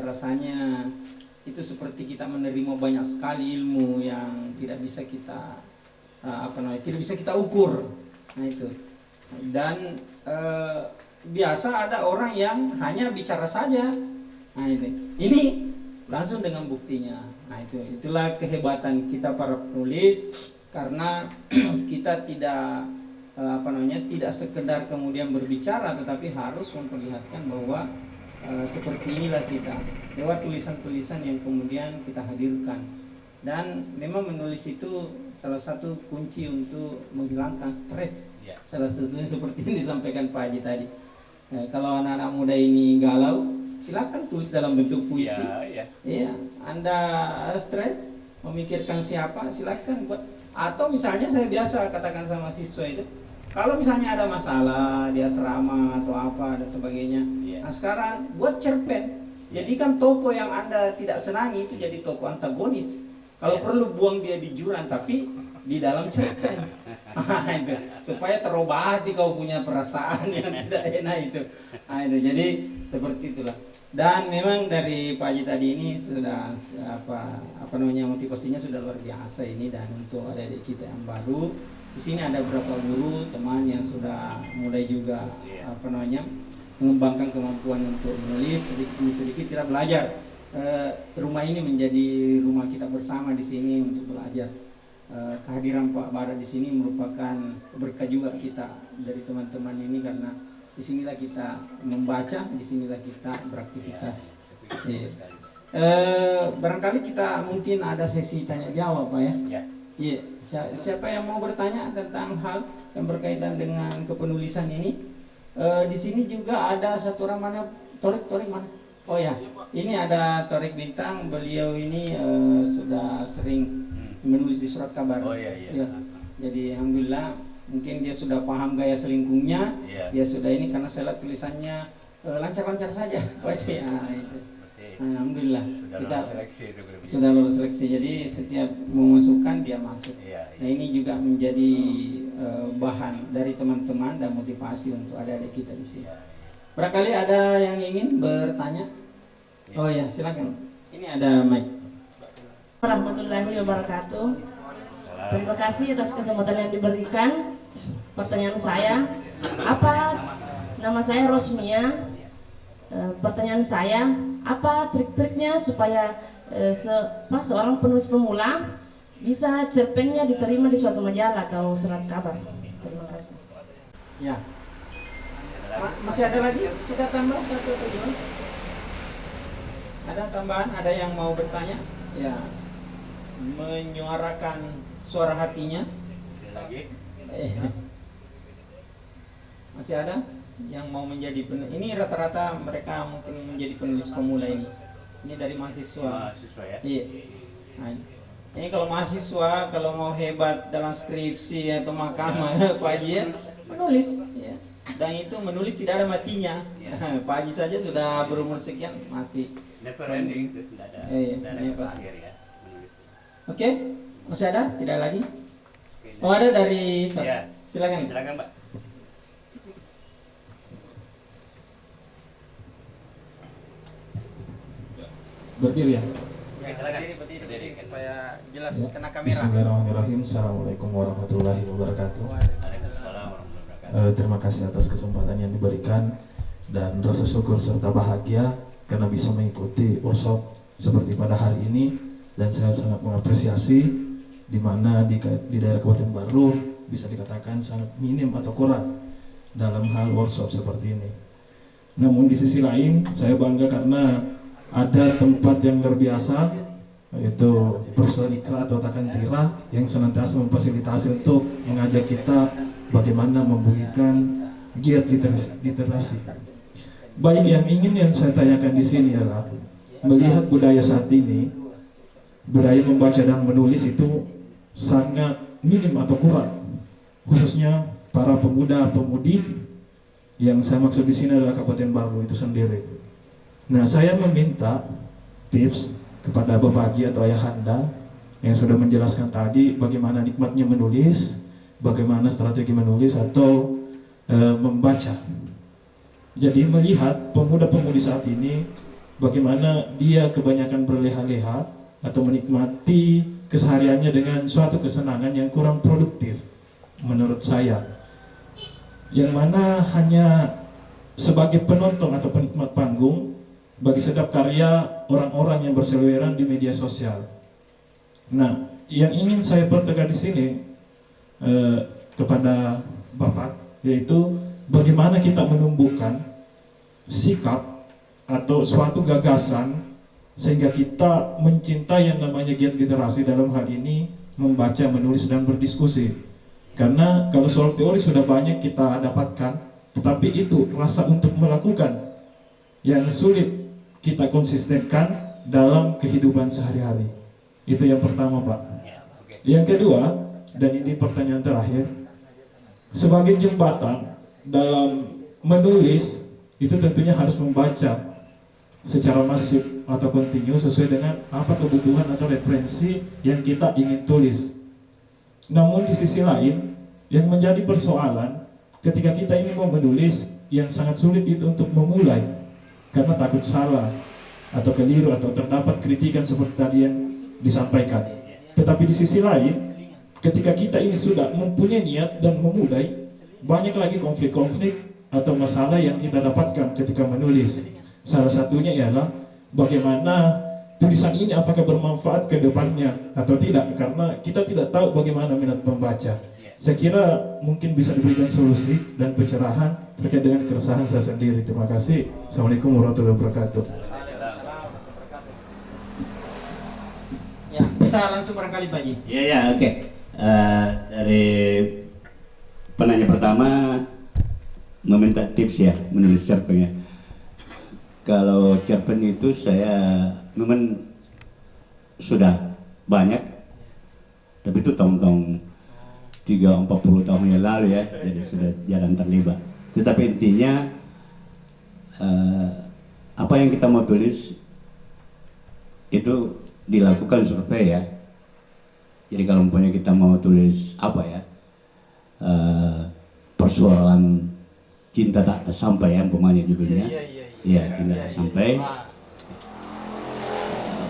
rasanya itu seperti kita menerima banyak sekali ilmu yang tidak bisa kita tidak bisa kita ukur. Nah itu. Dan biasa ada orang yang hanya bicara saja. Nah ini langsung dengan buktinya. Nah itulah kehebatan kita para penulis, karena kita tidak tidak sekedar kemudian berbicara, tetapi harus memperlihatkan bahwa seperti inilah kita lewat tulisan-tulisan yang kemudian kita hadirkan. Dan memang menulis itu salah satu kunci untuk menghilangkan stres. Salah satunya seperti yang disampaikan Pak Haji tadi. Kalau anak-anak muda ini galau, silakan tulis dalam bentuk puisi. Iya, Anda stres memikirkan siapa, silakan buat. Atau misalnya saya biasa katakan sama siswa itu, kalau misalnya ada masalah di asrama atau apa dan sebagainya, nah sekarang buat cerpen. Jadikan tokoh yang Anda tidak senangi itu jadi tokoh antagonis. Kalau perlu buang dia di jurang, tapi di dalam cerpen. Itu supaya terobati kau punya perasaan yang tidak enak itu. Nah, itu jadi seperti itulah. Dan memang dari Pak Haji tadi ini sudah motivasinya sudah luar biasa ini. Dan untuk adik-adik kita yang baru di sini ada beberapa guru teman yang sudah mulai juga mengembangkan kemampuan untuk menulis, sedikit demi sedikit kita belajar. Rumah ini menjadi rumah kita bersama di sini untuk belajar. Kehadiran Pak Bara di sini merupakan berkah juga kita dari teman-teman ini, karena disinilah kita membaca, disinilah kita beraktivitas. Barangkali kita mungkin ada sesi tanya jawab, Pak ya. Iya. Siapa yang mau bertanya tentang hal yang berkaitan dengan kepenulisan ini? Di sini juga ada satu orang, mana Torik mana? Oh ya, ini ada Torik Bintang. Beliau ini sudah sering menulis di surat kabar. Ya. Jadi alhamdulillah mungkin dia sudah paham gaya selingkungnya. Dia sudah ini, karena saya lihat tulisannya lancar-lancar saja baca ya. Itu. Alhamdulillah kita sudah lolos seleksi. Jadi setiap memasukkan dia masuk. Nah ini juga menjadi bahan dari teman-teman dan motivasi untuk adik-adik kita di sini. Barangkali ada yang ingin bertanya? Oh ya, silakan. Ini ada mic. Warahmatullahi wabarakatuh. Terima kasih atas kesempatan yang diberikan. Pertanyaan saya, nama saya Rosmia. Pertanyaan saya, apa trik-triknya supaya seorang penulis pemula bisa cerpennya diterima di suatu majalah atau surat kabar? Terima kasih. Ya. Masih ada lagi? Kita tambah satu atau dua? Ada tambahan? Ada yang mau bertanya? Ya. Menyuarakan suara hatinya. Masih ada yang mau menjadi penulis? Ini rata-rata mereka mungkin menjadi penulis pemula ini. Ini dari mahasiswa. Iya. Nah, ini kalau mahasiswa, kalau mau hebat dalam skripsi atau makalah, Pak Haji ya, menulis. Ya. Dan itu menulis tidak ada matinya. Pak Haji saja sudah berumur sekian masih. Never ending, tidak ada. Never akhir ya. Oke, masih ada? Tidak lagi? Oh ada dari Pak. Ya. Silakan. Silakan Pak. Berdiri ya? Ya, silakan. Berdiri supaya jelas Ya. kena kamera. Bismillahirrahmanirrahim. Assalamualaikum warahmatullahi wabarakatuh. Waalaikumsalam warahmatullahi wabarakatuh. Terima kasih atas kesempatan yang diberikan dan rasa syukur serta bahagia karena bisa mengikuti workshop seperti pada hari ini. Dan saya sangat mengapresiasi di mana di daerah Kabupaten Baru bisa dikatakan sangat minim atau kurang dalam hal workshop seperti ini. Namun di sisi lain saya bangga karena ada tempat yang luar biasa, yaitu Profesor Ikra atau Takan Tira yang senantiasa memfasilitasi untuk mengajak kita bagaimana membumikan giat literasi. Baik, yang saya tanyakan di sini adalah melihat budaya saat ini, budaya membaca dan menulis itu sangat minim atau kurang, khususnya para pemuda-pemudi yang saya maksud di sini adalah Kabupaten Baru itu sendiri. Nah, saya meminta tips kepada Bapak Haji atau Ayahanda yang sudah menjelaskan tadi bagaimana nikmatnya menulis, bagaimana strategi menulis atau membaca. Jadi melihat pemuda-pemudi saat ini bagaimana dia kebanyakan berleha-leha atau menikmati kesehariannya dengan suatu kesenangan yang kurang produktif menurut saya, yang mana hanya sebagai penonton atau penikmat panggung bagi sedap karya orang-orang yang berseliweran di media sosial. Nah, yang ingin saya pertegas di sini kepada Bapak, yaitu bagaimana kita menumbuhkan sikap atau suatu gagasan sehingga kita mencintai yang namanya giat literasi, dalam hal ini membaca, menulis, dan berdiskusi. Karena kalau soal teori sudah banyak kita dapatkan, tetapi itu rasa untuk melakukan yang sulit kita konsistenkan dalam kehidupan sehari-hari. Itu yang pertama, Pak. Yang kedua, dan ini pertanyaan terakhir, sebagai jembatan dalam menulis itu tentunya harus membaca secara masif atau kontinu sesuai dengan apa kebutuhan atau referensi yang kita ingin tulis. Namun di sisi lain, yang menjadi persoalan ketika kita ini mau menulis, yang sangat sulit itu untuk memulai karena takut salah atau keliru atau terdapat kritikan seperti tadi yang disampaikan. Tetapi di sisi lain, ketika kita ini sudah mempunyai niat dan memulai, banyak lagi konflik-konflik atau masalah yang kita dapatkan ketika menulis. Salah satunya ialah bagaimana tulisan ini apakah bermanfaat ke depannya atau tidak, karena kita tidak tahu bagaimana minat pembaca. Saya kira mungkin bisa diberikan solusi dan pencerahan terkait dengan keresahan saya sendiri. Terima kasih. Assalamualaikum warahmatullahi wabarakatuh. Ya, bisa langsung barangkali Pak Ji. Ya, oke. Dari penanya pertama meminta tips ya menulis cerpen ya. Kalau cerpen itu saya memang sudah banyak, tapi itu tahun-tahun 30-40 tahun yang lalu ya, jadi sudah jarang terlibat. Tetapi intinya apa yang kita mau tulis itu dilakukan survei ya. Jadi kalau umpamanya kita mau tulis apa ya, persoalan cinta tak tersampai ya umpamanya judulnya. Iya, cinta tak sampai.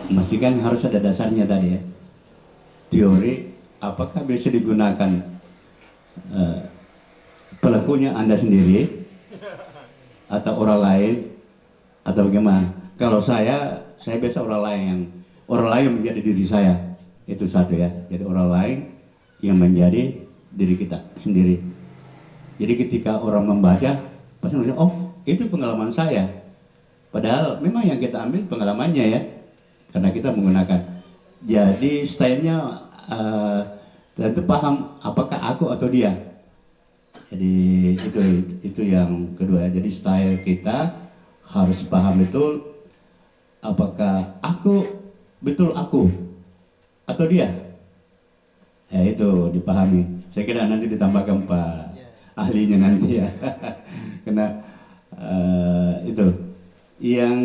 Mesti kan harus ada dasarnya tadi ya. Teori apakah bisa digunakan pelakunya Anda sendiri atau orang lain atau bagaimana? Kalau saya biasa orang lain menjadi diri saya, itu satu ya. Jadi orang lain yang menjadi diri kita sendiri. Jadi ketika orang membaca pasti merasa, oh itu pengalaman saya. Padahal memang yang kita ambil pengalamannya ya, karena kita menggunakan. Jadi stylenya tentu paham apakah aku atau dia. Jadi itu yang kedua. Jadi style kita harus paham betul apakah aku betul aku atau dia. Ya itu dipahami. Saya kira nanti ditambahkan Pak ahlinya nanti ya. Karena itu. Yang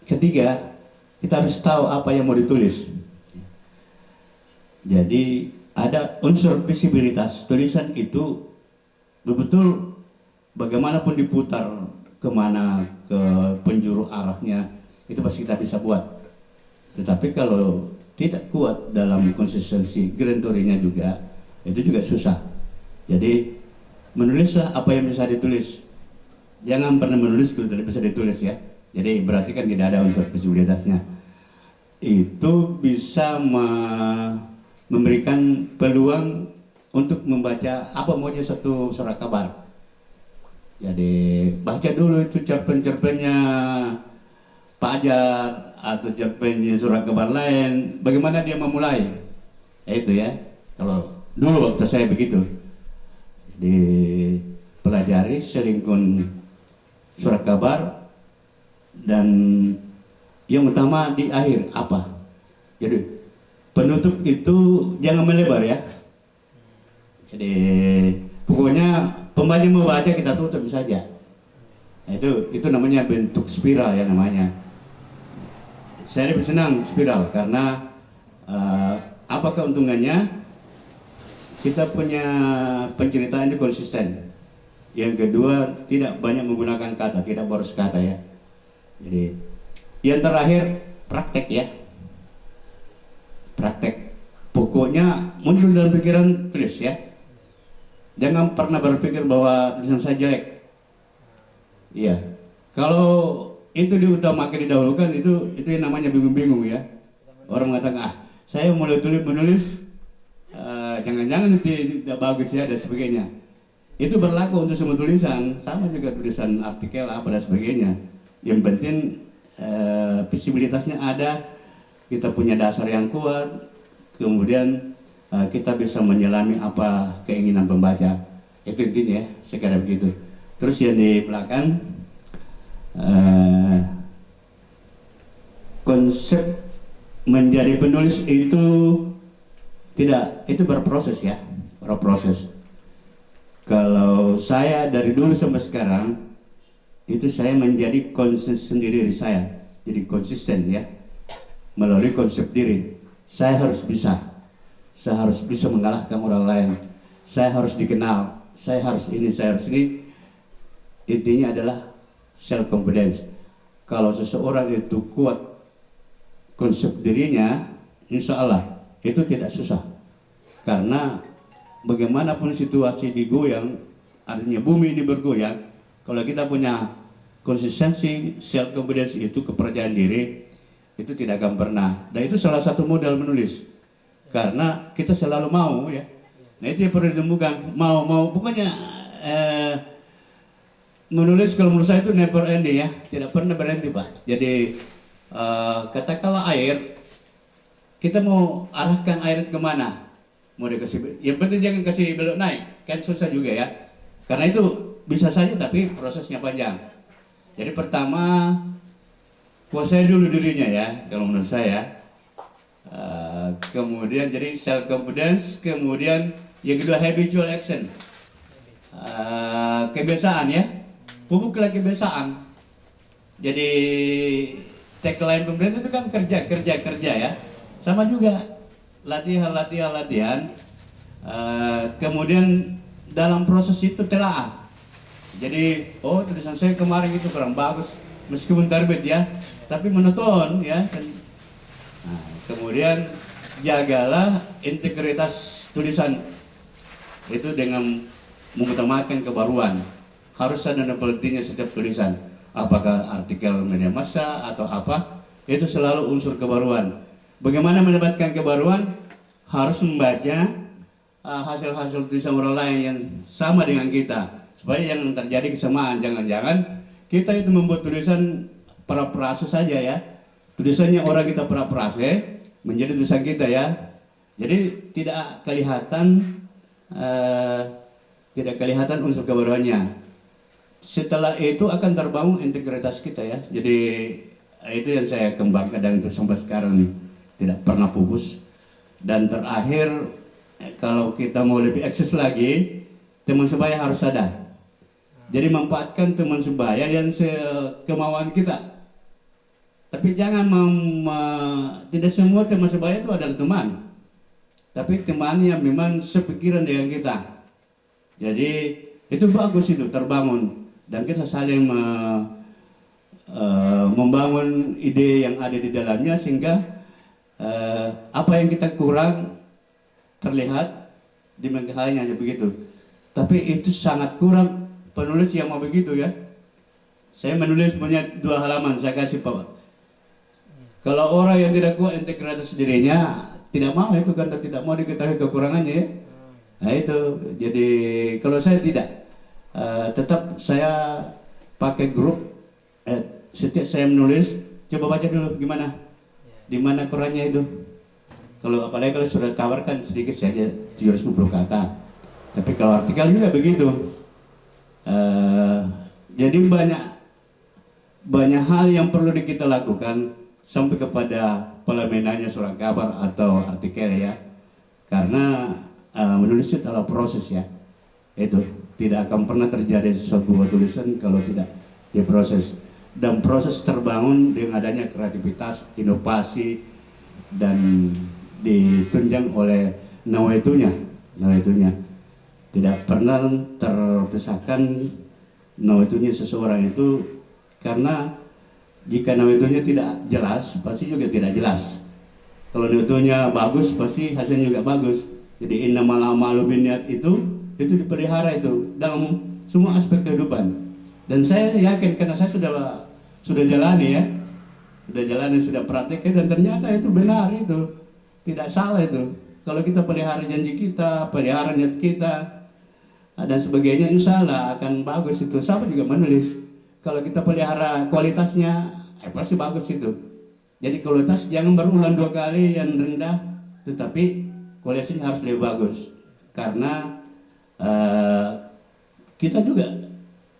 ketiga, kita harus tahu apa yang mau ditulis. Jadi ada unsur visibilitas tulisan itu betul-betul bagaimanapun diputar kemana ke penjuru arahnya itu pasti kita bisa buat. Tetapi kalau tidak kuat dalam konsistensi grantorinya juga itu juga susah. Jadi menulislah apa yang bisa ditulis. Jangan pernah menulis kalau tidak bisa ditulis ya. Jadi berarti kan tidak ada unsur visibilitasnya. Itu bisa memberikan peluang untuk membaca apa maunya satu surat kabar. Jadi baca dulu itu cerpen-cerpennya Pak Ajar atau cerpennya surat kabar lain. Bagaimana dia memulai? Ya itu ya. Kalau dulu waktu saya begitu. Dipelajari selingkun surat kabar dan yang utama di akhir apa. Jadi penutup itu jangan melebar ya. Jadi pokoknya pembaca membaca kita tutup saja. Nah, itu namanya bentuk spiral ya namanya. Saya lebih senang spiral karena apa keuntungannya? Kita punya penceritaan itu konsisten. Yang kedua tidak banyak menggunakan kata, tidak boros kata ya. Jadi yang terakhir praktek ya, praktek. Pokoknya muncul dalam pikiran tulis ya. Jangan pernah berpikir bahwa tulisan saya jelek. Iya. Kalau itu diutamakan, didahulukan, itu yang namanya bingung-bingung ya. Orang mengatakan, saya mulai menulis, jangan-jangan tidak bagus ya dan sebagainya. Itu berlaku untuk semua tulisan, sama juga tulisan artikel apa dan sebagainya. Yang penting visibilitasnya ada, kita punya dasar yang kuat, kemudian kita bisa menyelami apa keinginan pembaca. Itu intinya ya, sekadar begitu. Terus yang di belakang, konsep menjadi penulis itu tidak, itu berproses ya, berproses. Kalau saya dari dulu sampai sekarang itu saya menjadi konsisten diri saya, jadi konsisten ya, melalui konsep diri. Saya harus bisa mengalahkan orang lain, saya harus dikenal, saya harus ini, saya harus ini. Intinya adalah self confidence. Kalau seseorang itu kuat konsep dirinya, insya Allah itu tidak susah. Karena bagaimanapun situasi digoyang, artinya bumi ini bergoyang, kalau kita punya konsistensi, self confidence itu kepercayaan diri, itu tidak akan pernah. Dan itu salah satu modal menulis. Karena kita selalu mau ya. Nah itu yang perlu ditemukan, mau pokoknya menulis kalau menurut saya itu never ending ya, tidak pernah berhenti Pak. Jadi katakanlah air, kita mau arahkan air kemana? Mau dikasih, yang penting jangan kasih belok naik, kan susah juga ya. Karena itu bisa saja tapi prosesnya panjang. Jadi pertama kuasai dulu dirinya ya, kalau menurut saya. Kemudian jadi self confidence, kemudian yang kedua habitual action, kebiasaan ya. Pupuklah kebiasaan. Jadi tagline pemerintah itu kan kerja ya. Sama juga latihan. Kemudian dalam proses itu telaah. Jadi tulisan saya kemarin itu kurang bagus, meskipun terbit ya, tapi monoton ya. Nah, kemudian jagalah integritas tulisan itu dengan mengutamakan kebaruan. Harus ada novelty-nya setiap tulisan, apakah artikel media massa atau apa, itu selalu unsur kebaruan. Bagaimana mendapatkan kebaruan? Harus membaca hasil-hasil tulisan orang lain yang sama dengan kita, supaya yang terjadi kesamaan. Jangan-jangan kita itu membuat tulisan parafrase saja ya, tulisannya orang kita parafrase menjadi tulisan kita ya. Jadi tidak kelihatan unsur kebaruannya. Setelah itu akan terbangun integritas kita ya. Jadi itu yang saya kembangkan dan itu sampai sekarang tidak pernah pupus. Dan terakhir, kalau kita mau lebih eksis lagi, teman sebaya harus ada. Jadi manfaatkan teman sebaya yang sekemauan kita. Tapi jangan tidak semua teman sebaya itu adalah teman. Tapi teman yang memang sepikiran dengan kita. Jadi itu bagus, itu terbangun. Dan kita saling membangun ide yang ada di dalamnya, sehingga apa yang kita kurang terlihat di halnya begitu. Tapi itu sangat kurang penulis yang mau begitu ya. Saya menulis punya 2 halaman, saya kasih Pak. Kalau orang yang tidak kuat integritas dirinya, tidak mau itu, karena tidak mau diketahui kekurangannya ya. Nah itu, jadi kalau saya tidak, tetap saya pakai grup. Setiap saya menulis, coba baca dulu gimana, di mana kurangnya itu. Kalau apalagi kalau sudah kabarkan sedikit saja 750 kata. Tapi kalau artikel juga begitu. Jadi banyak hal yang perlu kita lakukan sampai kepada pelamenannya surat kabar atau artikel ya. Karena menulis itu adalah proses ya. Itu tidak akan pernah terjadi sebuah tulisan kalau tidak diproses. Dan proses terbangun dengan adanya kreativitas, inovasi, dan ditunjang oleh nawaitunya. Tidak pernah terpisahkan nawaitunya seseorang itu, karena jika nawetunya tidak jelas, pasti juga tidak jelas. Kalau nawetunya bagus, pasti hasilnya juga bagus. Jadi innamal a'malu binniyat itu dipelihara itu dalam semua aspek kehidupan. Dan saya yakin karena saya sudah jalani ya, sudah prakteknya, dan ternyata itu benar, itu tidak salah itu. Kalau kita pelihara janji kita, pelihara niat kita dan sebagainya, insya Allah akan bagus itu. Sama juga menulis, kalau kita pelihara kualitasnya pasti bagus itu. Jadi kualitas jangan berulang 2 kali yang rendah, tetapi kualitasnya harus lebih bagus. Karena kita juga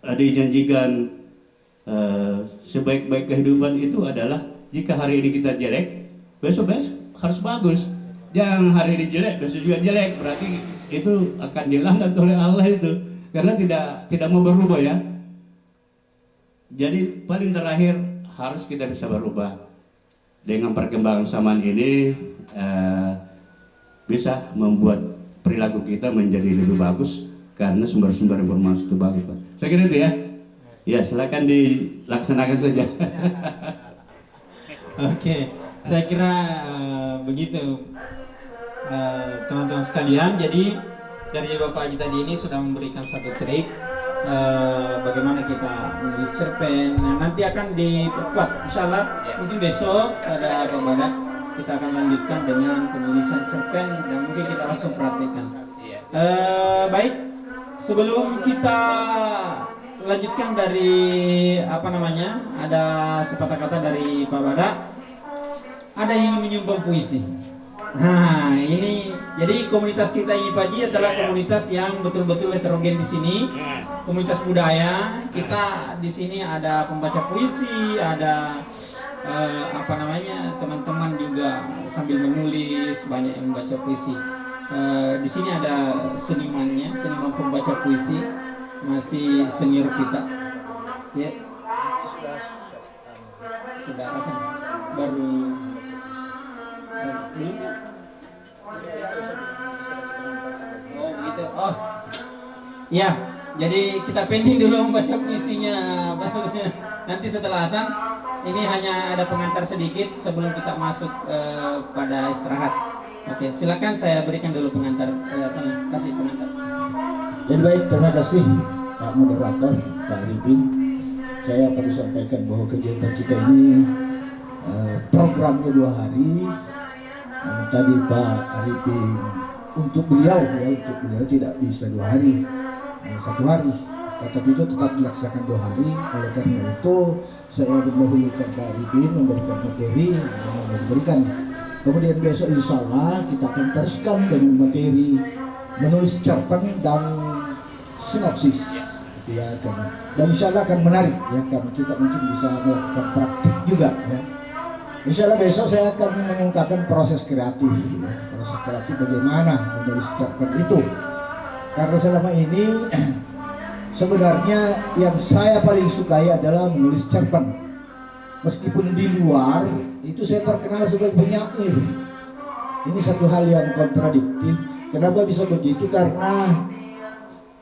dijanjikan sebaik-baik kehidupan itu adalah jika hari ini kita jelek, besok harus bagus. Jangan hari ini jelek, besok juga jelek, berarti itu akan dilanggar oleh Allah itu, karena tidak mau berubah ya. Jadi paling terakhir harus kita bisa berubah. Dengan perkembangan zaman ini bisa membuat perilaku kita menjadi lebih bagus karena sumber-sumber informasi itu bagus, Pak. Saya kira itu ya. Ya, silakan dilaksanakan saja. Oke, saya kira begitu teman-teman sekalian. Jadi dari Bapak Haji tadi ini sudah memberikan satu trik bagaimana kita menulis cerpen. Nah, nanti akan diperkuat, insya Allah mungkin besok ada pembadak kita akan lanjutkan dengan penulisan cerpen dan mungkin kita langsung praktekkan. Baik, sebelum kita lanjutkan dari ada sepatah kata dari Pak Badak, ada yang menyumbang puisi. Nah, ini jadi komunitas kita ini Pak Haji adalah komunitas yang betul-betul heterogen di sini. Komunitas budaya kita di sini ada pembaca puisi, ada teman-teman juga sambil menulis, banyak yang membaca puisi. Di sini ada seniman pembaca puisi, masih senior kita. Ya. Sudah asal baru belum. Oh gitu. Oh. Ya, jadi kita pending dulu membaca puisinya. Nanti setelah azan ini hanya ada pengantar sedikit sebelum kita masuk pada istirahat. Oke, silakan saya berikan dulu pengantar, kasih pengantar. Jadi baik, terima kasih Pak Moderator, Pak Arifin. Saya perlu sampaikan bahwa kegiatan kita ini programnya 2 hari. Tadi Pak Arifin untuk beliau tidak bisa 2 hari, 1 hari. Tetapi itu tetap dilaksanakan 2 hari. Oleh karena itu saya mendahulukan Pak Arifin memberikan materi yang diberikan. Kemudian besok insya Allah kita akan teruskan dengan materi menulis cerpen dan sinopsis, ya kan. Dan insya Allah akan menarik, ya kan. Kita mungkin bisa melakukan praktik juga, ya. Insya Allah besok saya akan mengungkapkan proses kreatif, ya. Proses kreatif bagaimana menulis cerpen itu. Karena selama ini sebenarnya yang saya paling sukai adalah menulis cerpen. Meskipun di luar itu saya terkenal sebagai penyair. Ini satu hal yang kontradiktif. Kenapa bisa begitu? Karena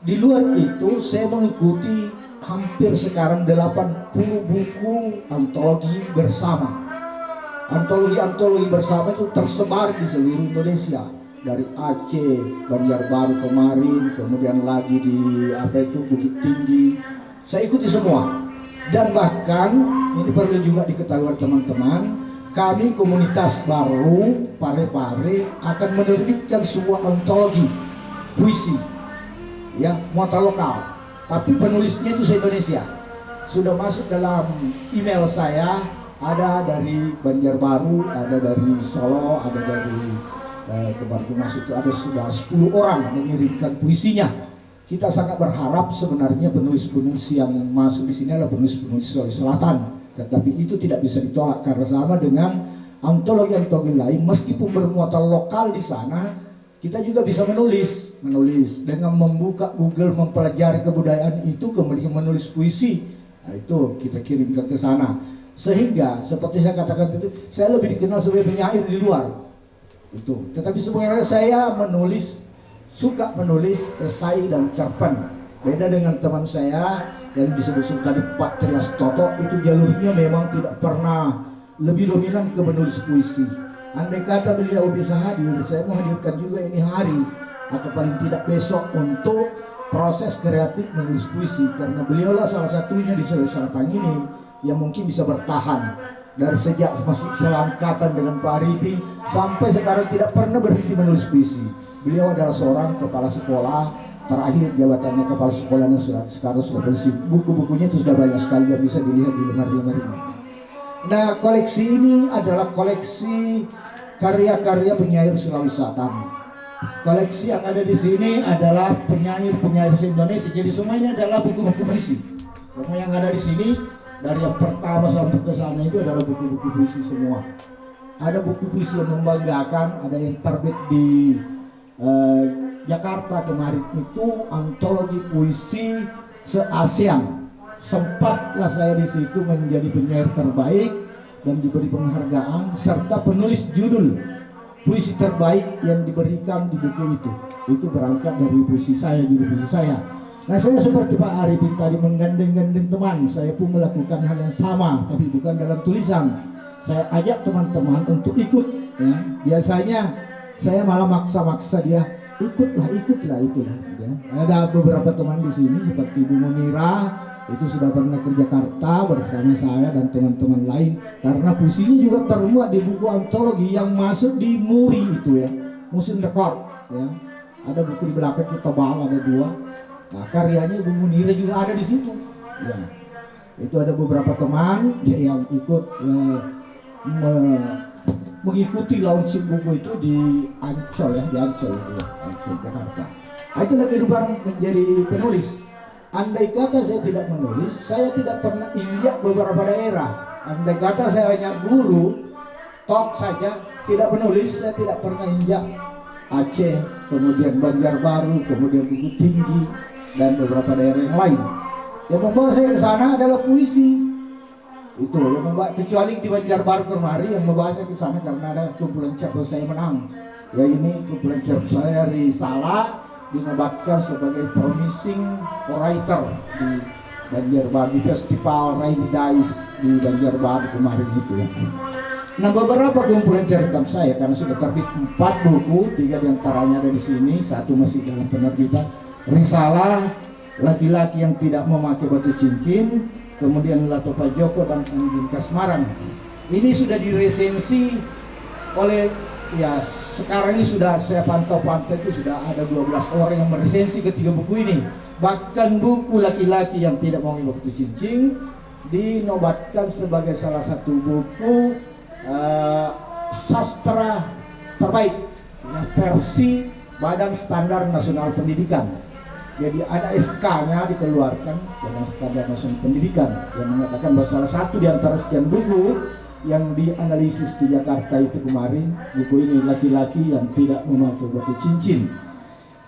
di luar itu saya mengikuti hampir sekarang 80 buku antologi bersama. Antologi bersama itu tersebar di seluruh Indonesia. Dari Aceh, Banjarbaru kemarin, kemudian lagi di Bukit Tinggi. Saya ikuti semua. Dan bahkan ini perlu juga diketahui teman-teman, kami komunitas baru Pare-Pare akan menerbitkan sebuah antologi puisi, ya, muatan lokal, tapi penulisnya itu se-Indonesia. Sudah masuk dalam email saya, ada dari Banjarbaru, ada dari Solo, ada dari kemarin masuk itu ada sudah 10 orang mengirimkan puisinya. Kita sangat berharap sebenarnya penulis-penulis yang masuk di sini adalah penulis-penulis Sulawesi Selatan, tetapi itu tidak bisa ditolak karena sama dengan antologi-antologi lain, meskipun bermuatan lokal di sana, kita juga bisa menulis dengan membuka Google, mempelajari kebudayaan itu, kemudian menulis puisi. Nah, itu kita kirimkan ke sana, sehingga seperti saya katakan itu, saya lebih dikenal sebagai penyair di luar itu. Tetapi sebenarnya saya suka menulis esai dan cerpen. Beda dengan teman saya yang disebut tadi Pak Trias Toto, itu jalurnya memang tidak pernah lebih dominan ke menulis puisi. Andai kata beliau bisa hadir, saya mau hadirkan juga ini hari atau paling tidak besok untuk proses kreatif menulis puisi, karena beliaulah salah satunya di Sulawesi Selatan ini yang mungkin bisa bertahan dari sejak masih seangkatan dengan Pak Arifin sampai sekarang tidak pernah berhenti menulis puisi. Beliau adalah seorang kepala sekolah, terakhir jabatannya kepala sekolah yang sekarang sudah bersih. Buku-bukunya itu sudah banyak sekali yang bisa dilihat di lemari-lemari ini. Nah, koleksi ini adalah koleksi karya-karya penyair Sulawesi Selatan. Koleksi yang ada di sini adalah penyair-penyair Indonesia. Jadi semua ini adalah buku-buku puisi. Semua yang ada di sini dari yang pertama sampai ke sana itu adalah buku-buku puisi semua. Ada buku puisi yang membanggakan, ada yang terbit di Jakarta kemarin itu antologi puisi se-ASEAN. Sempatlah saya di situ menjadi penyair terbaik dan diberi penghargaan serta penulis judul puisi terbaik yang diberikan di buku itu. Itu berangkat dari puisi saya, judul puisi saya. Nah, saya seperti Pak Arifin tadi menggandeng-gandeng teman, saya pun melakukan hal yang sama, tapi bukan dalam tulisan. Saya ajak teman-teman untuk ikut. Ya. Biasanya saya malah maksa-maksa dia, ikutlah itulah. Ya. Ada beberapa teman di sini seperti Bu Munira, itu sudah pernah ke Jakarta bersama saya dan teman-teman lain, karena puisinya juga termuat di buku antologi yang masuk di MURI itu ya, Museum Record ya. Ada buku di belakang kita bawa, ada 2. Nah, karyanya Ibu Munira juga ada di situ ya. Itu ada beberapa teman yang ikut mengikuti launching buku itu di Ancol ya, di Ancol itu ya, Ancol Jakarta. Nah, itulah kehidupan menjadi penulis. Andai kata saya tidak menulis, saya tidak pernah injak beberapa daerah. Andai kata saya hanya guru, talk saja, tidak menulis, saya tidak pernah injak Aceh, kemudian Banjarbaru, kemudian Bukit Tinggi, dan beberapa daerah yang lain. Yang membawa saya ke sana adalah puisi. Itu yang membawa, kecuali di Banjarbaru kemarin yang membawa saya ke sana karena ada kumpulan cerpen saya menang. Ya, ini kumpulan cerpen saya Risalah dinobatkan sebagai promising writer di Banjarbaru, di festival Rainy Days di Banjarbaru kemarin itu ya. Nah, beberapa kumpulan cerpen saya karena sudah terbit 4 buku, 3 diantaranya ada di sini, 1 masih dalam penerbitan. Risalah, Laki-laki yang tidak memakai batu cincin, kemudian Latopa Joko dan Anjing Kasmaran. Ini sudah diresensi oleh, ya sekarang ini sudah saya pantau-pantau itu sudah ada 12 orang yang meresensi ketiga buku ini. Bahkan buku Laki-laki yang tidak memakai batu cincin dinobatkan sebagai salah satu buku sastra terbaik ya, versi Badan Standar Nasional Pendidikan. Jadi ada SK-nya dikeluarkan Badan Standar Nasional Pendidikan yang mengatakan bahwa salah satu di antara sekian buku yang dianalisis di Jakarta itu kemarin, buku ini Laki-laki yang tidak memakai batu cincin.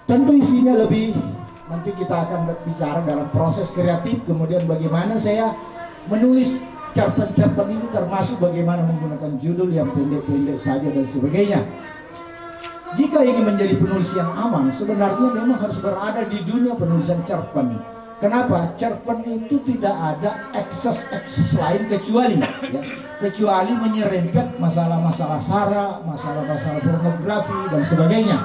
Tentu isinya lebih, nanti kita akan bicara dalam proses kreatif, kemudian bagaimana saya menulis cerpen-cerpen ini, termasuk bagaimana menggunakan judul yang pendek-pendek saja dan sebagainya. Jika ini menjadi penulis yang aman, sebenarnya memang harus berada di dunia penulisan cerpen. Kenapa? Cerpen itu tidak ada ekses lain kecuali kecuali menyerempet masalah-masalah sara, masalah-masalah pornografi dan sebagainya.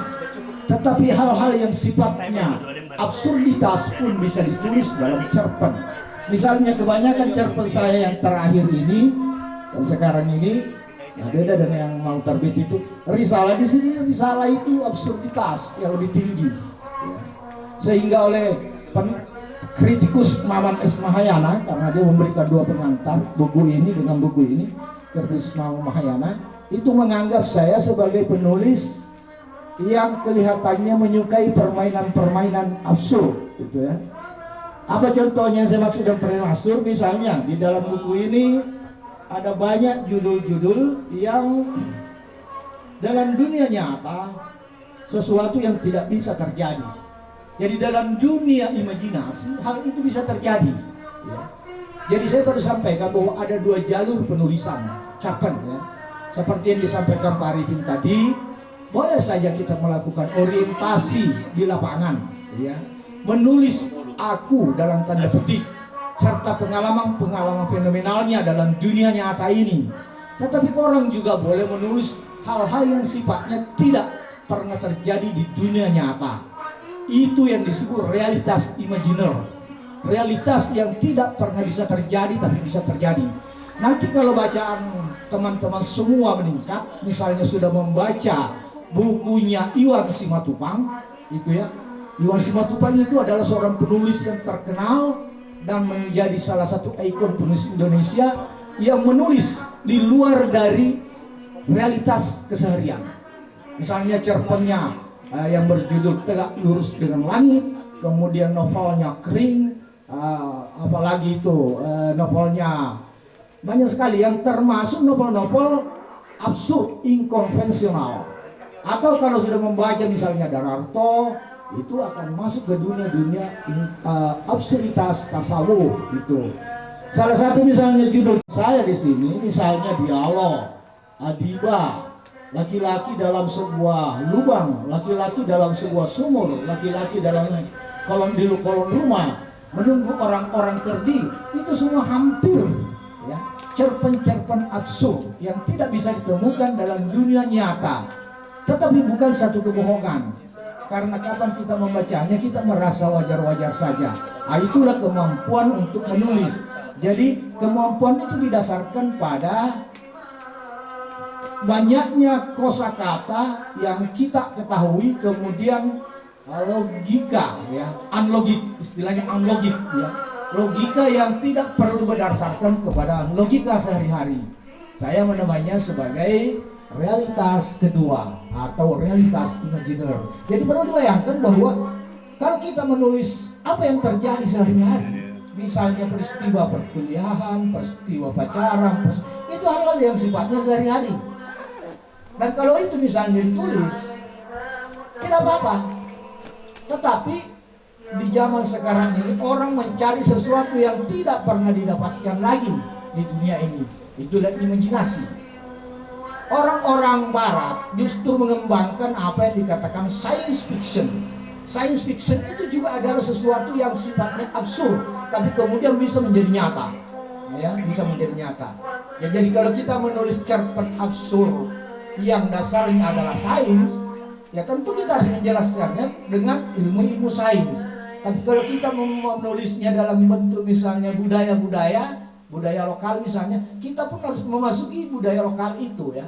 Tetapi hal-hal yang sifatnya absurditas pun bisa ditulis dalam cerpen. Misalnya kebanyakan cerpen saya yang terakhir ini dan sekarang ini, nah beda dengan yang mau terbit itu. Risalah di sini, risalah itu absurditas yang lebih tinggi, ya. Sehingga oleh kritikus Maman S. Mahayana, karena dia memberikan 2 pengantar buku ini dengan buku ini, kritikus Maman Mahayana itu menganggap saya sebagai penulis yang kelihatannya menyukai permainan-permainan absurd, gitu ya. Apa contohnya yang saya maksud dengan permainan absurd? Misalnya di dalam buku ini ada banyak judul-judul yang dalam dunia nyata sesuatu yang tidak bisa terjadi. Jadi dalam dunia imajinasi hal itu bisa terjadi. Ya. Jadi saya baru sampaikan bahwa ada 2 jalur penulisan cerpen, ya. Seperti yang disampaikan Pak Arifin tadi, boleh saja kita melakukan orientasi di lapangan, ya. Menulis aku dalam tanda petik serta pengalaman-pengalaman fenomenalnya dalam dunia nyata ini. Tetapi orang juga boleh menulis hal-hal yang sifatnya tidak pernah terjadi di dunia nyata. Itu yang disebut realitas imajiner. Realitas yang tidak pernah bisa terjadi tapi bisa terjadi. Nanti kalau bacaan teman-teman semua meningkat, misalnya sudah membaca bukunya Iwan Simatupang, itu ya. Iwan Simatupang itu adalah seorang penulis yang terkenal dan menjadi salah satu ikon penulis Indonesia yang menulis di luar dari realitas keseharian. Misalnya cerpennya yang berjudul Tegak Lurus dengan Langit, kemudian novelnya Kering, apalagi itu novelnya banyak sekali yang termasuk novel-novel absurd, inkonvensional. Atau kalau sudah membaca misalnya Dararto, itu akan masuk ke dunia-dunia absurditas tasawuf itu. Salah satu misalnya judul saya di sini misalnya dialog, adiba, laki-laki dalam sebuah lubang, laki-laki dalam sebuah sumur, laki-laki dalam kolong rumah, menunggu orang-orang terdiri. Itu semua hampir ya cerpen-cerpen absurd yang tidak bisa ditemukan dalam dunia nyata. Tetapi bukan satu kebohongan. Karena kapan kita membacanya kita merasa wajar-wajar saja. Itulah kemampuan untuk menulis. Jadi kemampuan itu didasarkan pada banyaknya kosakata yang kita ketahui, kemudian logika ya, unlogik, istilahnya unlogik ya. Logika yang tidak perlu berdasarkan kepada logika sehari-hari. Saya menamainya sebagai realitas kedua atau realitas imajiner. Jadi perlu dibayangkan bahwa kalau kita menulis apa yang terjadi sehari-hari, misalnya peristiwa perkuliahan, peristiwa pacaran, itu hal-hal yang sifatnya sehari-hari. Dan kalau itu misalnya ditulis, tidak apa-apa. Tetapi di zaman sekarang ini orang mencari sesuatu yang tidak pernah didapatkan lagi di dunia ini. Itulah imajinasi. Orang-orang barat justru mengembangkan apa yang dikatakan science fiction. Science fiction itu juga adalah sesuatu yang sifatnya absurd, tapi kemudian bisa menjadi nyata. Ya, bisa menjadi nyata. Ya, jadi kalau kita menulis cerpen absurd yang dasarnya adalah sains, ya tentu kita harus menjelaskannya dengan ilmu-ilmu sains. Tapi kalau kita menulisnya dalam bentuk misalnya budaya lokal misalnya, kita pun harus memasuki budaya lokal itu ya.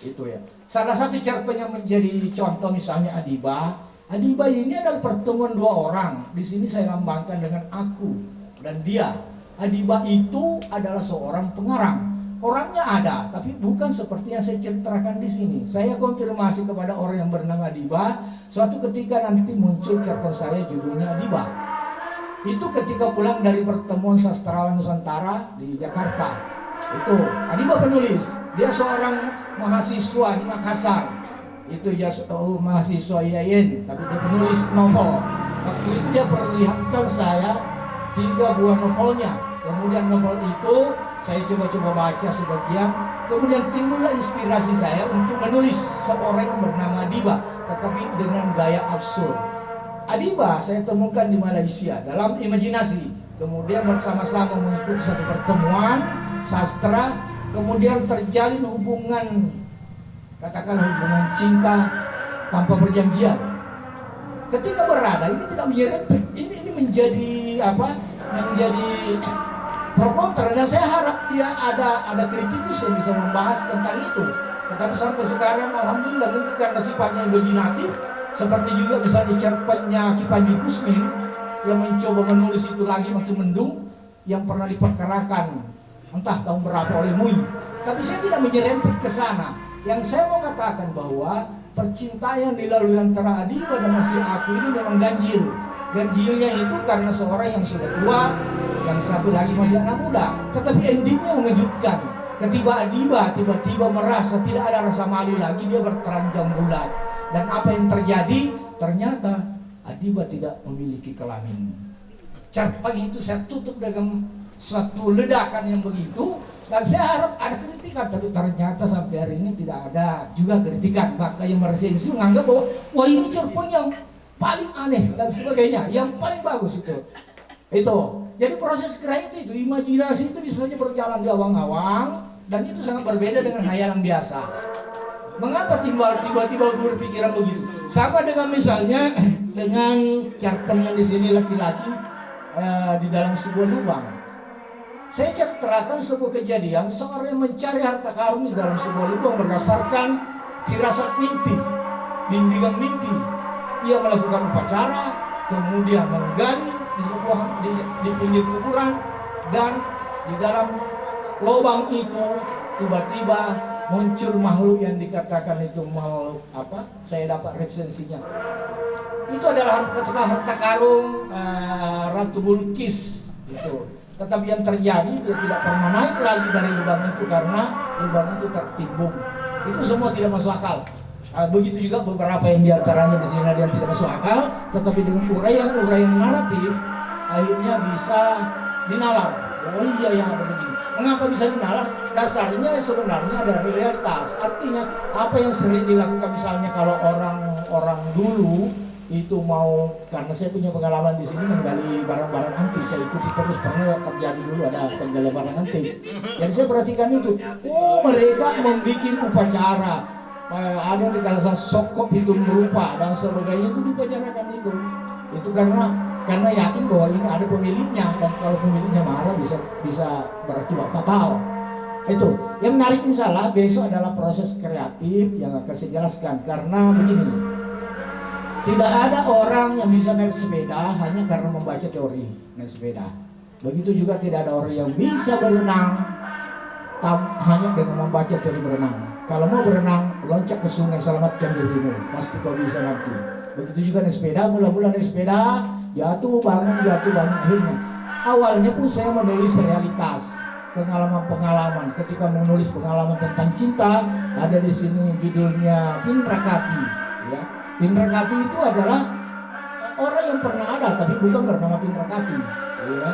Itu ya. Salah satu cerpen yang menjadi contoh misalnya Adiba. Adiba ini adalah pertemuan dua orang. Di sini saya lambangkan dengan aku dan dia. Adiba itu adalah seorang pengarang. Orangnya ada, tapi bukan seperti yang saya ceritakan di sini. Saya konfirmasi kepada orang yang bernama Adiba. Suatu ketika nanti muncul cerpen saya judulnya Adiba. Itu ketika pulang dari pertemuan sastrawan Nusantara di Jakarta. Itu Adiba penulis. Dia seorang mahasiswa di Makassar. Itu dia mahasiswa IAIN, tapi dia penulis novel. Waktu itu dia perlihatkan saya 3 buah novelnya. Kemudian novel itu saya coba-coba baca sebagian. Kemudian timbullah inspirasi saya untuk menulis seorang yang bernama Adiba, tetapi dengan gaya absurd. Adiba saya temukan di Malaysia dalam imajinasi. Kemudian bersama-sama mengikuti satu pertemuan sastra. Kemudian terjalin hubungan, katakan hubungan cinta tanpa perjanjian. Ketika berada ini tidak menyerempet, ini menjadi apa? Menjadi pro kontra, dan saya harap dia ada kritikus yang bisa membahas tentang itu. Tetapi sampai sekarang alhamdulillah mungkin karena sifatnya imajinatif, seperti juga misalnya cerpennya Ki Panji Kusmin yang mencoba menulis itu lagi makin mendung, yang pernah diperkarakan entah tahun berapa oleh Mui. Tapi saya tidak menyerempet ke sana. Yang saya mau katakan bahwa percintaan dilalui antara Adiba dan si aku ini memang ganjil. Ganjilnya itu karena seorang yang sudah tua, yang satu lagi masih anak muda. Tetapi endingnya mengejutkan. Ketika Adiba tiba-tiba merasa tidak ada rasa malu lagi, dia bertelanjang bulat. Dan apa yang terjadi? Ternyata Adiba tidak memiliki kelamin. Cerpen itu saya tutup dengan suatu ledakan yang begitu, dan saya harap ada kritikan, tapi ternyata sampai hari ini tidak ada juga kritikan. Bahkan yang meresensi menganggap bahwa wah ini cerpen yang paling aneh dan sebagainya, yang paling bagus itu. Jadi proses kreatif itu, imajinasi itu bisa saja berjalan di awang-awang, dan itu sangat berbeda dengan hayalan biasa. Mengapa tiba-tiba berpikiran begitu? Sama dengan misalnya dengan cerpen yang di sini laki-laki di dalam sebuah lubang. Saya ceritakan sebuah kejadian seorang yang mencari harta karun di dalam sebuah lubang berdasarkan firasat mimpi, bimbingan mimpi. Ia melakukan upacara, kemudian menggali di pinggir kuburan, dan di dalam lubang itu tiba-tiba muncul makhluk yang dikatakan itu makhluk apa? Saya dapat referensinya. Itu adalah harta karun Ratu Bulkis itu. Tetapi yang terjadi dia tidak pernah naik lagi dari lubang itu karena lubang itu tertimbun. Itu semua tidak masuk akal. Begitu juga beberapa yang diantaranya di sini ada yang tidak masuk akal, tetapi dengan uraian naratif akhirnya bisa dinalar. Oh iya ya ada begini. Mengapa bisa dinalar? Dasarnya sebenarnya ada realitas. Artinya apa yang sering dilakukan misalnya kalau orang dulu itu mau, karena saya punya pengalaman di sini menggali barang-barang antik, saya ikuti terus, pernah terjadi dulu ada penggalian barang antik. Jadi saya perhatikan itu, mereka membuat upacara, ada yang dikatakan sokop itu berupa dan sebagainya, itu dipacarakan itu karena yakin bahwa ini ada pemiliknya, dan kalau pemiliknya marah bisa berakibat fatal. Itu yang menarik, insyaallah besok adalah proses kreatif yang akan saya jelaskan. Karena begini, tidak ada orang yang bisa naik sepeda hanya karena membaca teori naik sepeda. Begitu juga tidak ada orang yang bisa berenang hanya dengan membaca teori berenang. Kalau mau berenang, loncat ke sungai, selamatkan dirimu, pasti kau bisa nanti. Begitu juga naik sepeda, mula-mula naik sepeda, jatuh bangun, akhirnya. Awalnya pun saya menulis realitas, pengalaman-pengalaman. Ketika menulis pengalaman tentang cinta, ada di sini judulnya Pindrakati, ya. Pindrakati itu adalah orang yang pernah ada tapi bukan bernama Pindrakati, ya.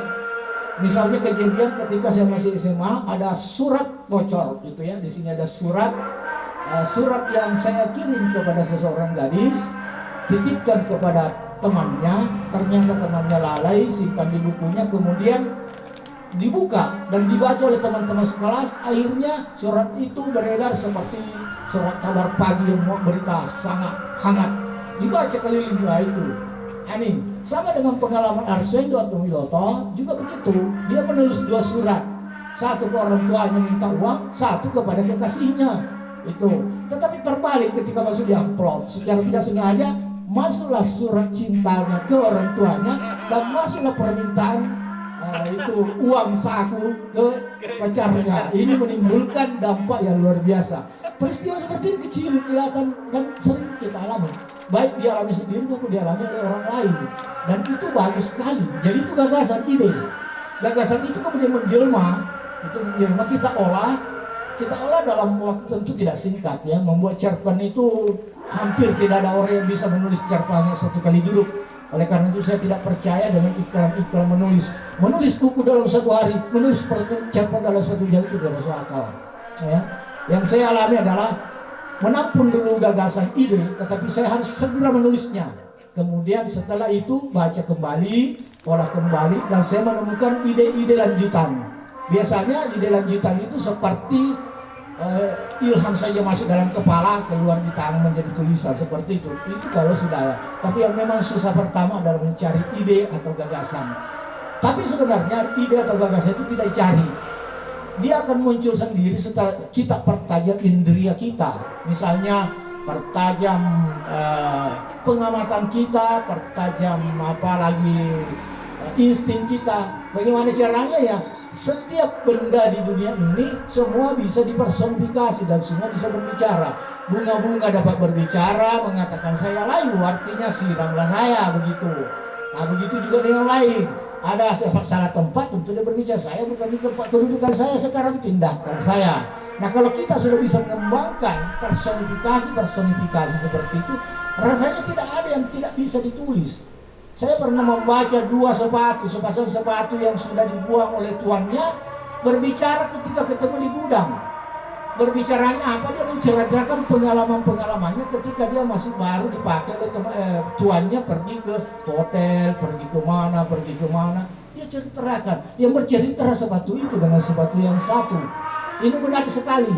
Misalnya kejadian ketika saya masih SMA, ada surat bocor gitu ya. Di sini ada surat yang saya kirim kepada seseorang gadis, titipkan kepada temannya, ternyata temannya lalai, simpan di bukunya, kemudian dibuka dan dibaca oleh teman-teman sekelas. Akhirnya surat itu beredar seperti surat kabar pagi yang berita sangat hangat, dibaca keliling dunia itu. Ini sama dengan pengalaman Arswendo atau Wiloto juga begitu. Dia menulis 2 surat, satu ke orang tuanya minta uang, satu kepada kekasihnya itu. Tetapi terbalik ketika masuk di amplop, secara tidak sengaja masuklah surat cintanya ke orang tuanya dan masuklah permintaan itu uang saku ke pacarnya. Ini menimbulkan dampak yang luar biasa. Peristiwa seperti ini kecil kelihatan dan sering kita alami, baik dialami sendiri maupun dialami oleh orang lain, dan itu bagus sekali. Jadi itu gagasan itu kemudian menjelma kita olah dalam waktu tentu tidak singkat ya. Membuat cerpen itu hampir tidak ada orang yang bisa menulis cerpennya satu kali duduk. Oleh karena itu saya tidak percaya dengan iklan menulis buku dalam 1 hari, menulis cerpen dalam 1 jam, itu tidak masuk akal ya. Yang saya alami adalah menampung dulu gagasan ide, tetapi saya harus segera menulisnya. Kemudian setelah itu baca kembali, olah kembali, dan saya menemukan ide-ide lanjutan. Biasanya ide lanjutan itu seperti ilham saja masuk dalam kepala, keluar di tangan menjadi tulisan seperti itu. Itu kalau sudah. Tapi yang memang susah pertama adalah mencari ide atau gagasan. Tapi sebenarnya ide atau gagasan itu tidak dicari. Dia akan muncul sendiri setelah kita pertajam indria kita. Misalnya pertajam pengamatan kita, pertajam insting kita. Bagaimana caranya ya? Setiap benda di dunia ini semua bisa dipersonifikasi dan semua bisa berbicara. Bunga-bunga dapat berbicara, mengatakan saya layu, artinya siramlah saya, begitu. Nah begitu juga dengan lain. Ada salah tempat tentu dia berbicara, saya bukan di tempat kedudukan saya, sekarang pindahkan saya. Nah kalau kita sudah bisa mengembangkan personifikasi seperti itu, rasanya tidak ada yang tidak bisa ditulis. Saya pernah membaca 2 sepasang sepatu yang sudah dibuang oleh tuannya berbicara ketika ketemu di gudang. Berbicaranya apa? Dia menceritakan pengalaman-pengalamannya ketika dia masih baru dipakai oleh tuannya, pergi ke hotel, pergi ke mana. dia ceritakan. Yang bercerita sepatu itu dengan sepatu yang satu. Ini menarik sekali.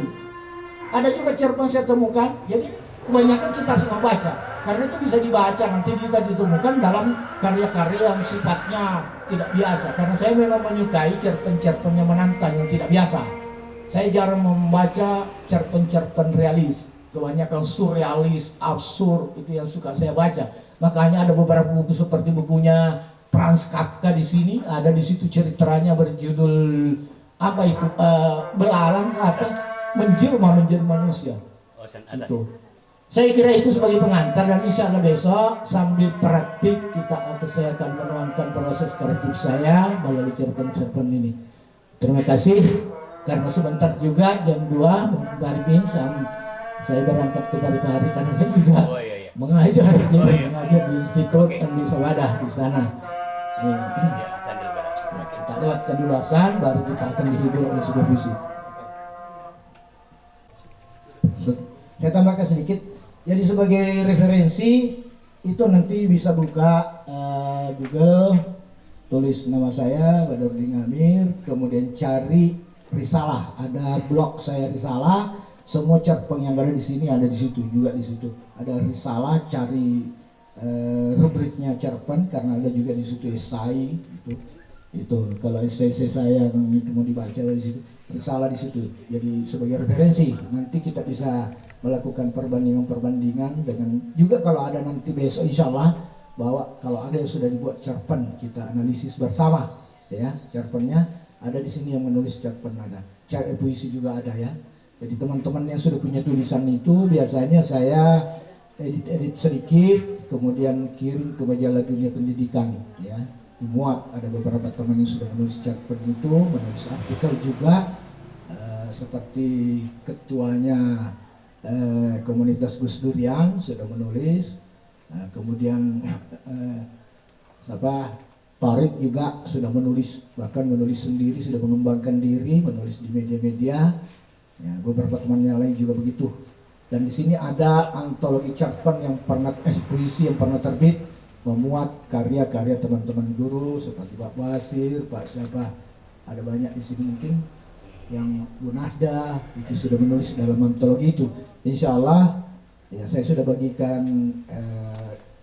Ada juga cerpen saya temukan. Jadi kebanyakan kita harus membaca. Karena itu bisa dibaca nanti kita ditemukan dalam karya-karya yang sifatnya tidak biasa. Karena saya memang menyukai cerpen-cerpen yang menantang, yang tidak biasa. Saya jarang membaca cerpen-cerpen realis. Kebanyakan surrealis, absurd, itu yang suka saya baca. Makanya ada beberapa buku seperti bukunya Franz Kafka di sini. Ada di situ ceritanya berjudul apa itu? Belalang apa? Menjelma menjadi manusia. Itu. Saya kira itu sebagai pengantar, dan insya Allah besok sambil praktik saya akan menuangkan proses kreatif saya melalui cerpen-cerpen ini. Terima kasih. Karena sebentar juga jam 2 Barbin saya berangkat ke Paripari karena saya juga mengajar di institut dan di Sawadah di sana. Kita lewat kedulasan baru kita akan dihibur oleh sebuah puisi. Saya tambahkan sedikit. Jadi sebagai referensi itu nanti bisa buka Google, tulis nama saya Badrodin Amir, kemudian cari Risalah, ada blog saya Risalah, semua cerpen yang ada di sini ada di situ juga di situ. Ada Risalah, cari rubriknya cerpen karena ada juga di situ esai itu kalau esai saya yang itu mau dibaca dari situ, Risalah di situ. Jadi sebagai referensi nanti kita bisa melakukan perbandingan dengan juga kalau ada nanti besok insya Allah bahwa kalau ada yang sudah dibuat cerpen kita analisis bersama ya cerpennya. Ada di sini yang menulis cerpen ada, puisi juga ada ya. Jadi teman-teman yang sudah punya tulisan itu biasanya saya edit sedikit, kemudian kirim ke majalah Dunia Pendidikan ya. Dimuat ada beberapa teman yang sudah menulis cerpen itu, menulis artikel juga seperti ketuanya komunitas Gus Durian sudah menulis, kemudian Tarik juga sudah menulis, bahkan menulis sendiri, sudah mengembangkan diri, menulis di media-media. Ya, beberapa teman yang lain juga begitu. Dan di sini ada antologi cerpen yang pernah puisi yang pernah terbit, memuat karya-karya teman-teman guru seperti Pak Basir, Pak siapa, ada banyak di sini mungkin yang Bu Nahda itu sudah menulis dalam antologi itu. Insya Allah, ya saya sudah bagikan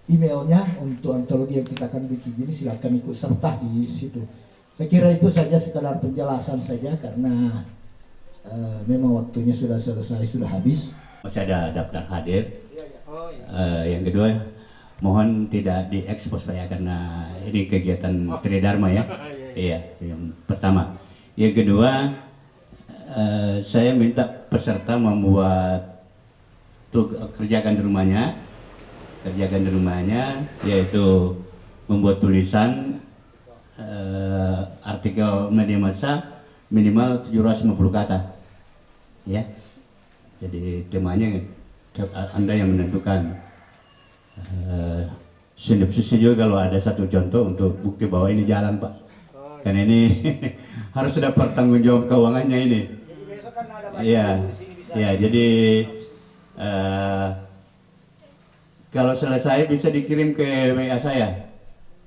emailnya untuk antologi yang kita akan bikin, jadi silakan ikut serta di situ. Saya kira itu saja sekadar penjelasan saja karena memang waktunya sudah selesai, sudah habis. Masih ada daftar hadir. Yang kedua, mohon tidak diekspos Pak ya karena ini kegiatan Tridharma ya. Iya, yang pertama. Yang kedua, saya minta peserta membuat kerjakan di rumahnya, yaitu membuat tulisan artikel media massa minimal 750 kata ya. Jadi temanya Anda yang menentukan. Sinopsisnya juga kalau ada satu contoh untuk bukti bahwa ini jalan Pak, karena ini harus ada pertanggungjawab keuangannya ini. Iya, ya jadi kalau selesai bisa dikirim ke WA saya.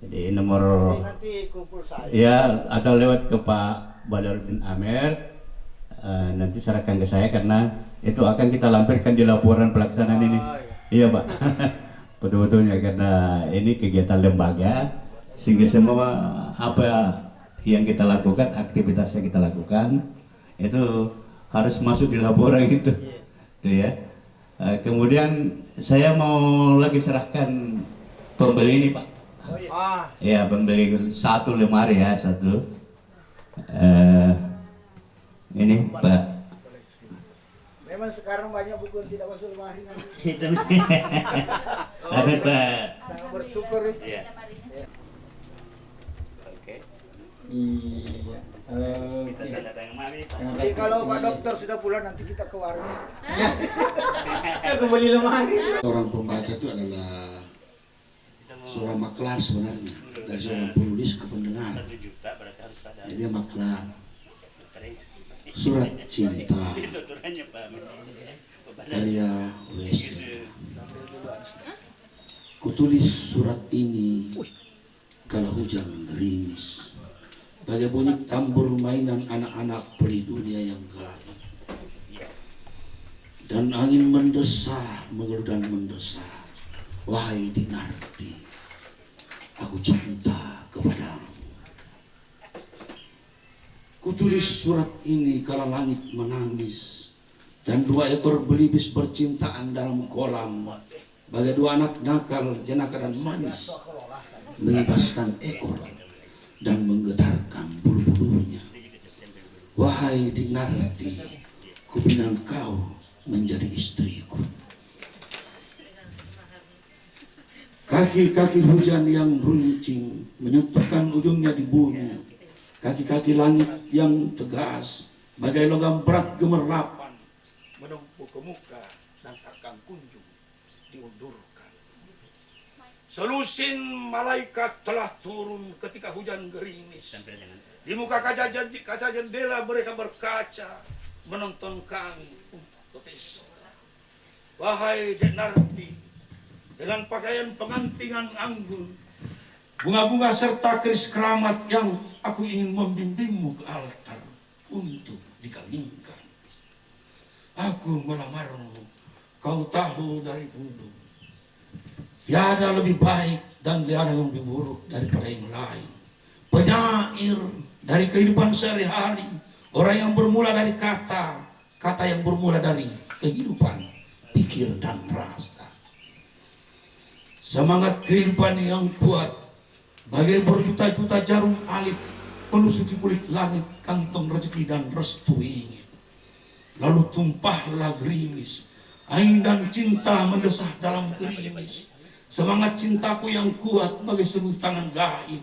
Jadi nomor ya atau lewat ke Pak Badrodin Amir. Nanti serahkan ke saya karena itu akan kita lampirkan di laporan pelaksanaan ini. Iya Pak. Betul-betulnya karena ini kegiatan lembaga sehingga semua apa yang kita lakukan, aktivitas yang kita lakukan itu harus masuk di laporan itu. Itu ya. Kemudian saya mau lagi serahkan pembeli ini Pak. Ya pembeli satu lemari ya satu. Ini Pak. Memang sekarang banyak buku yang tidak masuk lemari. Itu. Ada Pak. Sangat bersyukur. Iya. Oke. Iya. Kita tanda tangan mari. Jadi kalau Pak Dokter sudah pulang nanti kita ke warung. Kembali lemari. Seorang pembaca itu adalah seorang maklar sebenarnya, dari seorang penulis ke pendengar. Jadi dia maklar. Surat Cinta karya Wesley. Kutulis surat ini kala hujan gerimis, bagai bunyi tambur mainan anak-anak peri dunia yang gaib. Dan angin mendesah, mengeluh dan mendesah. Wahai Dinarti, aku cinta kepadamu. Kutulis surat ini kala langit menangis, dan 2 ekor belibis bercintaan dalam kolam, bagai 2 anak nakal, jenaka dan manis, mengibaskan ekor dan menggetarkan bulu-bulunya. Wahai Dinarti, kupinang kau menjadi istriku. Kaki-kaki hujan yang runcing menyentuhkan ujungnya di bumi. Kaki-kaki langit yang tegas bagai logam berat gemerlapan menumpuk ke muka dan takkan kunjung diundurkan. Selusin malaikat telah turun ketika hujan gerimis. Di muka kaca jendela mereka berkaca menonton kami untuk berpesta. Wahai Dinarti, dengan pakaian pengantingan anggun, bunga-bunga serta keris keramat yang aku ingin membimbingmu ke altar untuk dikawinkan. Aku melamarmu, kau tahu dari dulu. Tiada lebih baik dan tiada yang lebih buruk daripada yang lain. Penyair dari kehidupan sehari-hari, orang yang bermula dari kata yang bermula dari kehidupan, pikir dan rasa. Semangat kehidupan yang kuat, bagai berjuta-juta jarum alit menusuki kulit langit, kantong rezeki dan restu ingin. Lalu tumpahlah gerimis, angin dan cinta mendesah dalam gerimis. Semangat cintaku yang kuat bagai sebuah tangan gaib,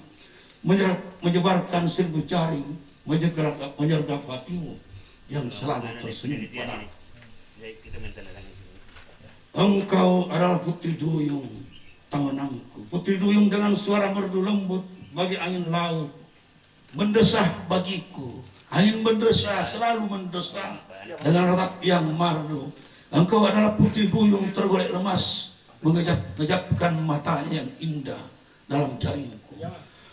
menyebarkan seribu jaring, menyergap hatimu yang selalu tersenyum padaku. Engkau adalah putri duyung tamanangku, putri duyung dengan suara merdu lembut bagi angin laut, mendesah bagiku. Angin mendesah, selalu mendesah dengan ratap yang mardu. Engkau adalah putri duyung tergolek lemas, mengejapkan matanya yang indah dalam jaringku.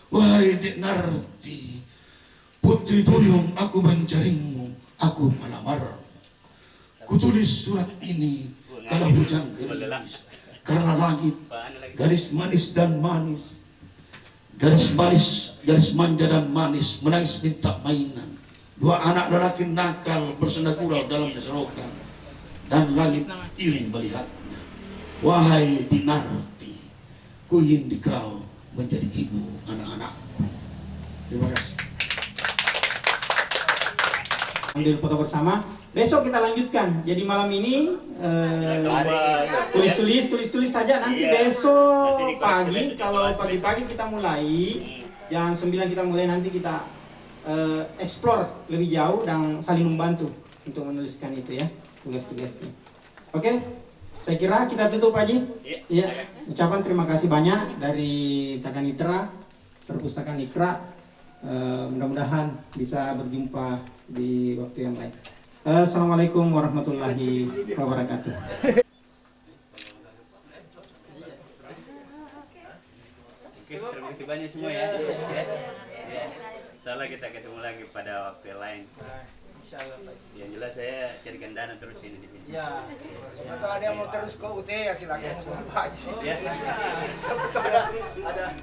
Wahai Dinarti, putri duyung, aku menjaringmu, aku melamarmu. Kutulis surat ini kala hujan gerimis, karena langit garis manis dan manis, garis manis, garis manja dan manis menangis minta mainan. 2 anak lelaki nakal bersenda gurau dalam serokan, dan langit iri melihatnya. Wahai Dinarti, ku ingin kau menjadi ibu anak-anakku. Terima kasih. Ambil foto bersama. Besok kita lanjutkan. Jadi malam ini tulis saja. Nanti besok pagi, kalau pagi-pagi kita mulai, jam 9 kita mulai, nanti kita explore lebih jauh dan saling membantu untuk menuliskan itu ya, tugas-tugasnya. Oke, saya kira kita tutup Pak Haji. Iya. Ucapan terima kasih banyak dari Takanitra, Perpustakaan Iqra. Mudah-mudahan bisa berjumpa di waktu yang lain. Assalamualaikum warahmatullahi wabarakatuh. Oke, terima kasih banyak semua ya. Insyaallah kita ketemu lagi pada waktu yang lain. Insyaallah Pak. Yang jelas saya carikan dana terus ini di sini. Ya. Kalau ada yang mau terus ke UT ya silakan. Ya. Ada